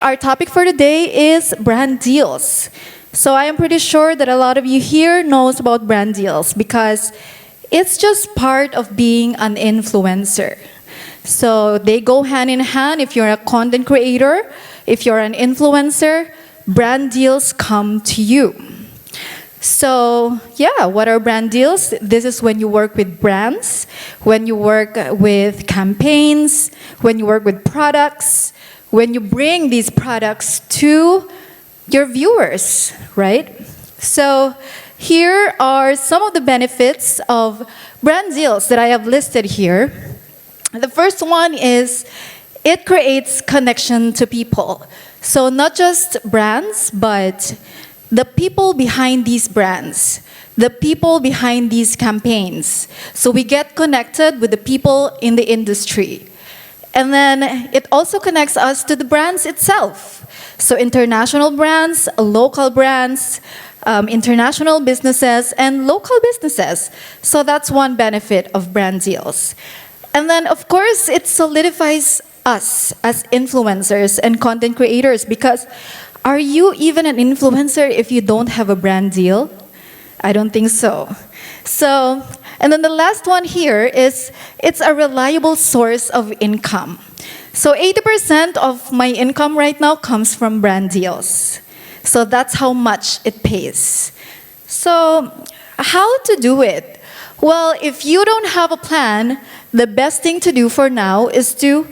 our topic for today is brand deals. So I am pretty sure that a lot of you here knows about brand deals because it's just part of being an influencer. So they go hand in hand. If you're a content creator, if you're an influencer, brand deals come to you. So yeah, what are brand deals? This is when you work with brands, when you work with campaigns, when you work with products, when you bring these products to your viewers, right? So here are some of the benefits of brand deals that I have listed here. The first one is it creates connection to people. So not just brands, but the people behind these brands, the people behind these campaigns. So we get connected with the people in the industry. And then it also connects us to the brands itself. So international brands, local brands, international businesses, and local businesses. So that's one benefit of brand deals. And then, of course, it solidifies us as influencers and content creators because are you even an influencer if you don't have a brand deal? I don't think so. And then the last one here is it's a reliable source of income. So 80% of my income right now comes from brand deals. So that's how much it pays. So how to do it? Well, if you don't have a plan, the best thing to do for now is to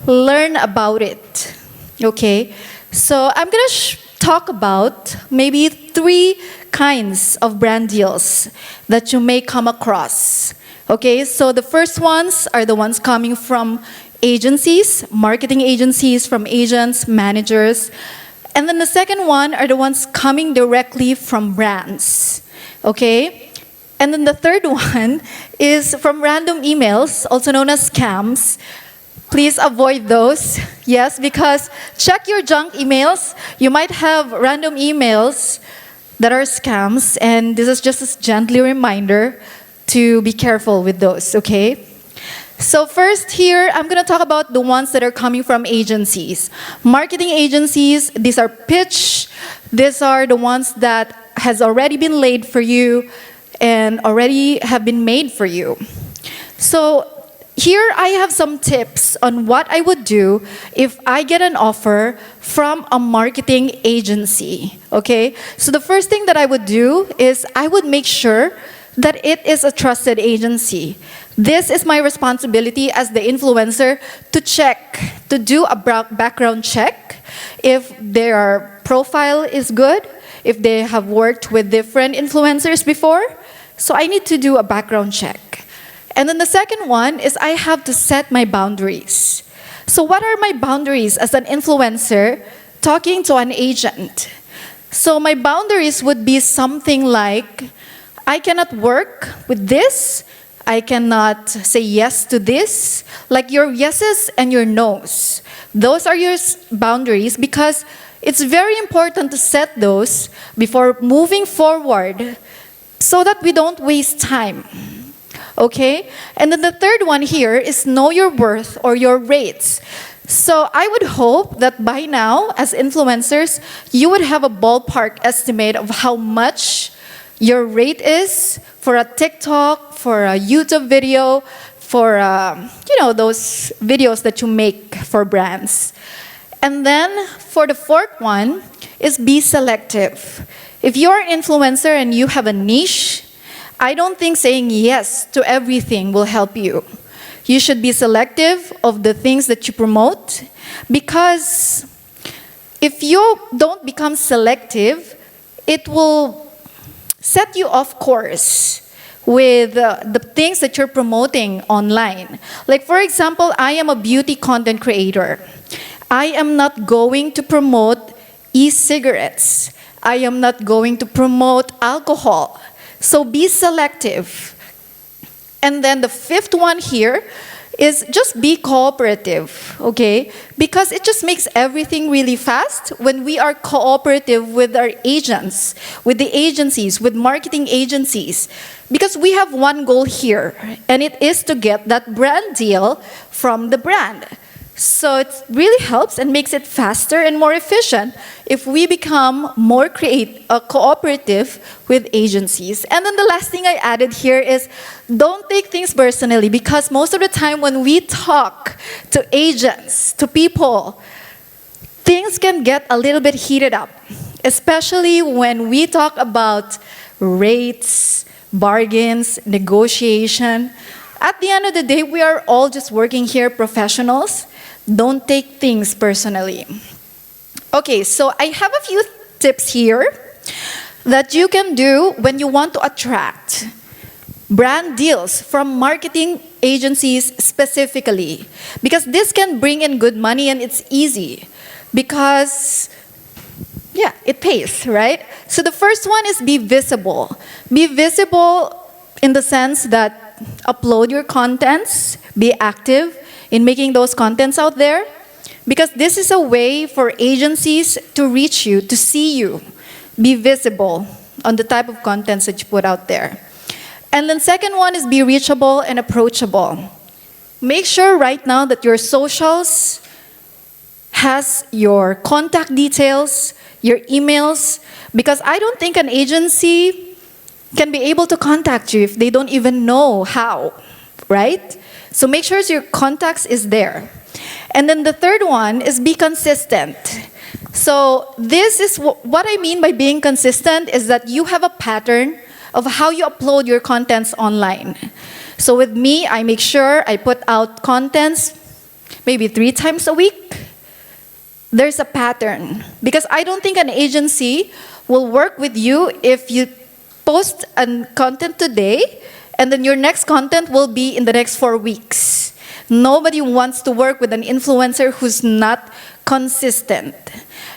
learn about it. Okay? So I'm going to talk about maybe 3 kinds of brand deals that you may come across. Okay, so the first ones are the ones coming from agencies, marketing agencies, from agents, managers. And then the second one are the ones coming directly from brands. Okay? And then the third one is from random emails, also known as scams. Please avoid those. Yes, because check your junk emails. You might have random emails that are scams, and this is just a gently reminder to be careful with those, okay? So first here, I'm going to talk about the ones that are coming from agencies. Marketing agencies, these are pitch. These are the ones that has already been laid for you and already have been made for you. So here I have some tips on what I would do if I get an offer from a marketing agency, okay? So the first thing that I would do is I would make sure that it is a trusted agency. This is my responsibility as the influencer to check, to do a background check if their profile is good, if they have worked with different influencers before. So I need to do a background check. And then the second one is I have to set my boundaries. So what are my boundaries as an influencer talking to an agent? So my boundaries would be something like, I cannot work with this, I cannot say yes to this, like your yeses and your nos. Those are your boundaries because it's very important to set those before moving forward so that we don't waste time. Okay? And then the third one here is know your worth or your rates. So I would hope that by now, as influencers, you would have a ballpark estimate of how much your rate is for a TikTok, for a YouTube video, for those videos that you make for brands. And then for the fourth one is be selective. If you're an influencer and you have a niche, I don't think saying yes to everything will help you. You should be selective of the things that you promote because if you don't become selective, it will set you off course with the things that you're promoting online. Like for example, I am a beauty content creator. I am not going to promote e-cigarettes. I am not going to promote alcohol. So be selective. And then the fifth one here is just be cooperative, okay? Because it just makes everything really fast when we are cooperative with our agents, with the agencies, with marketing agencies. Because we have one goal here, and it is to get that brand deal from the brand. So it really helps and makes it faster and more efficient if we become more cooperative with agencies. And then the last thing I added here is don't take things personally, because most of the time when we talk to agents, to people, things can get a little bit heated up, especially when we talk about rates, bargains, negotiation. At the end of the day, we are all just working here, professionals. Don't take things personally. Okay, so I have a few tips here that you can do when you want to attract brand deals from marketing agencies specifically. Because this can bring in good money and it's easy. Because, yeah, it pays, right? So the first one is be visible. Be visible in the sense that upload your contents, be active in making those contents out there, because this is a way for agencies to reach you, to see you. Be visible on the type of contents that you put out there. And then second one is be reachable and approachable. Make sure right now that your socials has your contact details, your emails, because I don't think an agency can be able to contact you if they don't even know how, right? So make sure your contacts is there. And then the third one is be consistent. So this is what I mean by being consistent is that you have a pattern of how you upload your contents online. So with me, I make sure I put out contents maybe 3 times a week. There's a pattern. Because I don't think an agency will work with you if you post a content today and then your next content will be in the next 4 weeks. Nobody wants to work with an influencer who's not consistent.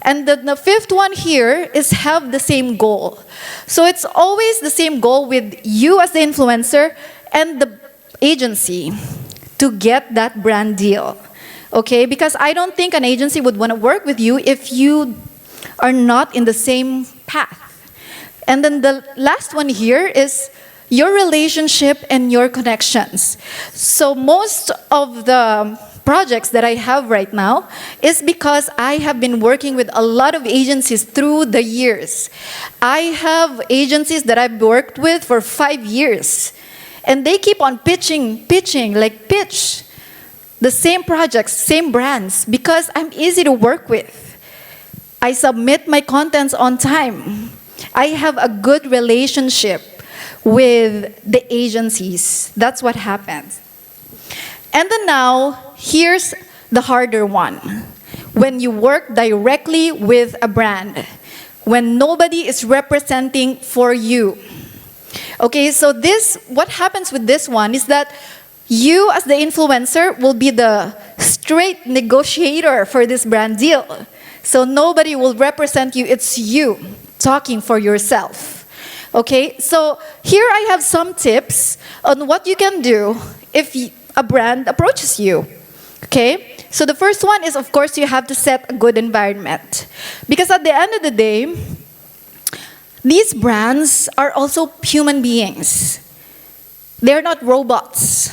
And the fifth one here is have the same goal. So it's always the same goal with you as the influencer and the agency to get that brand deal. Okay? Because I don't think an agency would want to work with you if you are not in the same path. And then the last one here is your relationship and your connections. So most of the projects that I have right now is because I have been working with a lot of agencies through the years. I have agencies that I've worked with for 5 years. And they keep on pitching, like pitch the same projects, same brands, because I'm easy to work with. I submit my contents on time. I have a good relationship with the agencies. That's what happens. And then now, here's the harder one. When you work directly with a brand, when nobody is representing for you. Okay, so what happens with this one is that you as the influencer will be the straight negotiator for this brand deal. So nobody will represent you, it's you talking for yourself. Okay, so here I have some tips on what you can do if a brand approaches you. Okay, so the first one is, of course, you have to set a good environment. Because at the end of the day, these brands are also human beings. They're not robots.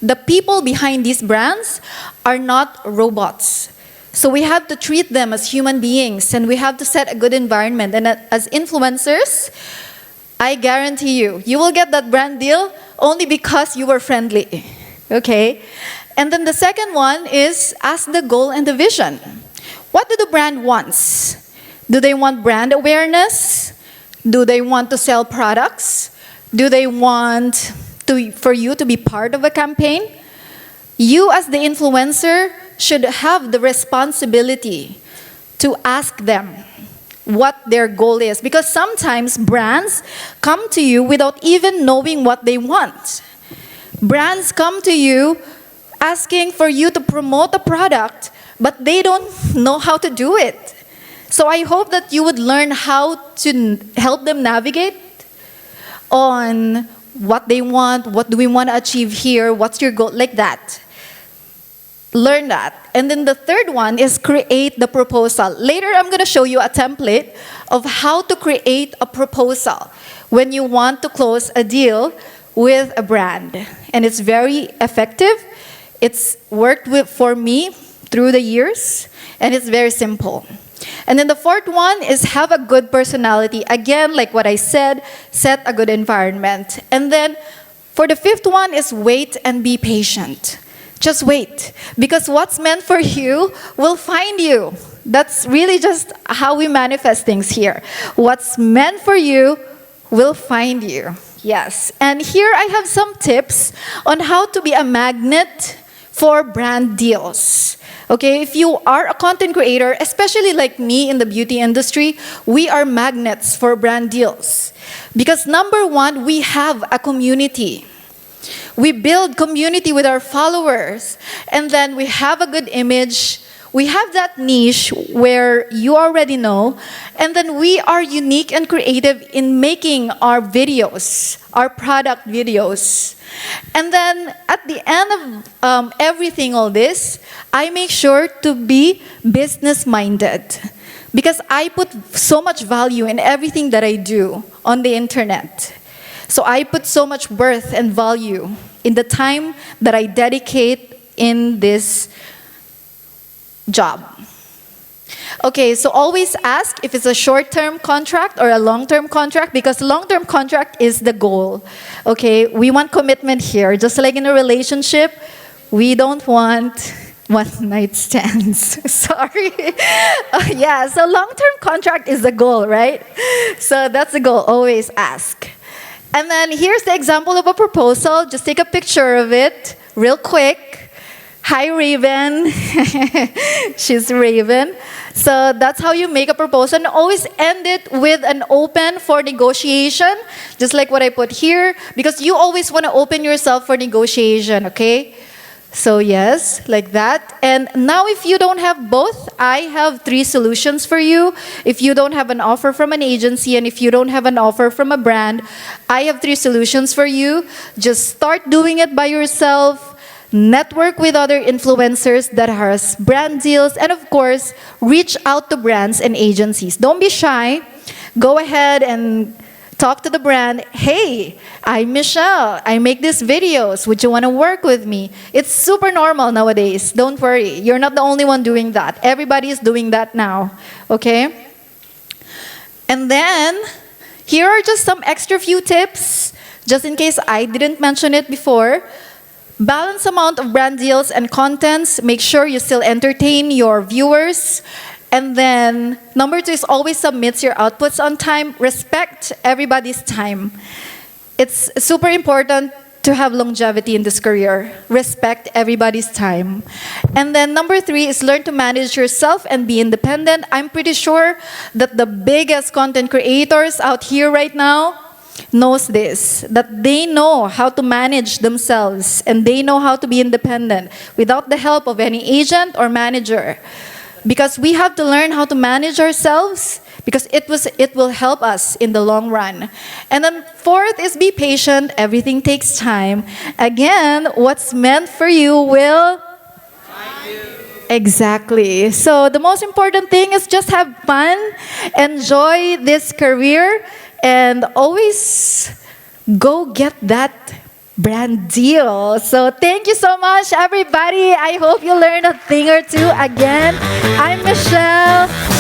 The people behind these brands are not robots. So we have to treat them as human beings, and we have to set a good environment. And as influencers, I guarantee you, you will get that brand deal only because you were friendly. Okay? And then the second one is ask the goal and the vision. What do the brand wants? Do they want brand awareness? Do they want to sell products? Do they want for you to be part of a campaign? You as the influencer should have the responsibility to ask them what their goal is. Because sometimes brands come to you without even knowing what they want. Brands come to you asking for you to promote a product, but they don't know how to do it. So I hope that you would learn how to help them navigate on what they want, what do we want to achieve here, what's your goal, like that. Learn that. And then the third one is create the proposal. Later, I'm going to show you a template of how to create a proposal when you want to close a deal with a brand. And it's very effective. It's worked for me through the years, and it's very simple. And then the fourth one is have a good personality. Again, like what I said, set a good environment. And then for the fifth one is wait and be patient. Just wait, because what's meant for you will find you. That's really just how we manifest things here. What's meant for you will find you. Yes. And here I have some tips on how to be a magnet for brand deals. Okay, if you are a content creator, especially like me in the beauty industry, we are magnets for brand deals. Because number one, we have a community. We build community with our followers, and then we have a good image. We have that niche where you already know, and then we are unique and creative in making our videos, our product videos. And then at the end of everything, all this, I make sure to be business-minded, because I put so much value in everything that I do on the internet. So I put so much worth and value in the time that I dedicate in this job. Okay, so always ask if it's a short-term contract or a long-term contract, because long-term contract is the goal. Okay, we want commitment here. Just like in a relationship, we don't want one-night stands. Sorry. Yeah, so long-term contract is the goal, right? So that's the goal. Always ask. And then here's the example of a proposal. Just take a picture of it real quick. Hi, Raven. She's Raven. So that's how you make a proposal. And always end it with an open for negotiation, just like what I put here, because you always want to open yourself for negotiation, okay? So yes, like that. And now if you don't have both, I have 3 solutions for you. If you don't have an offer from an agency and if you don't have an offer from a brand, I have 3 solutions for you. Just start doing it by yourself. Network with other influencers that has brand deals. And of course, reach out to brands and agencies. Don't be shy. Go ahead and talk to the brand. Hey, I'm Michelle. I make these videos. Would you want to work with me? It's super normal nowadays. Don't worry. You're not the only one doing that. Everybody is doing that now. Okay? And then, here are just some extra few tips, just in case I didn't mention it before. Balance amount of brand deals and contents. Make sure you still entertain your viewers. And then, number 2 is always submit your outputs on time. Respect everybody's time. It's super important to have longevity in this career. Respect everybody's time. And then number 3 is learn to manage yourself and be independent. I'm pretty sure that the biggest content creators out here right now knows this, that they know how to manage themselves and they know how to be independent without the help of any agent or manager. Because we have to learn how to manage ourselves, because it will help us in the long run. And then 4th is be patient. Everything takes time. Again, what's meant for you will find you. Exactly. So the most important thing is just have fun, enjoy this career, and always go get that brand deal. So thank you so much, everybody. I hope you learned a thing or two. Again, I'm Michelle.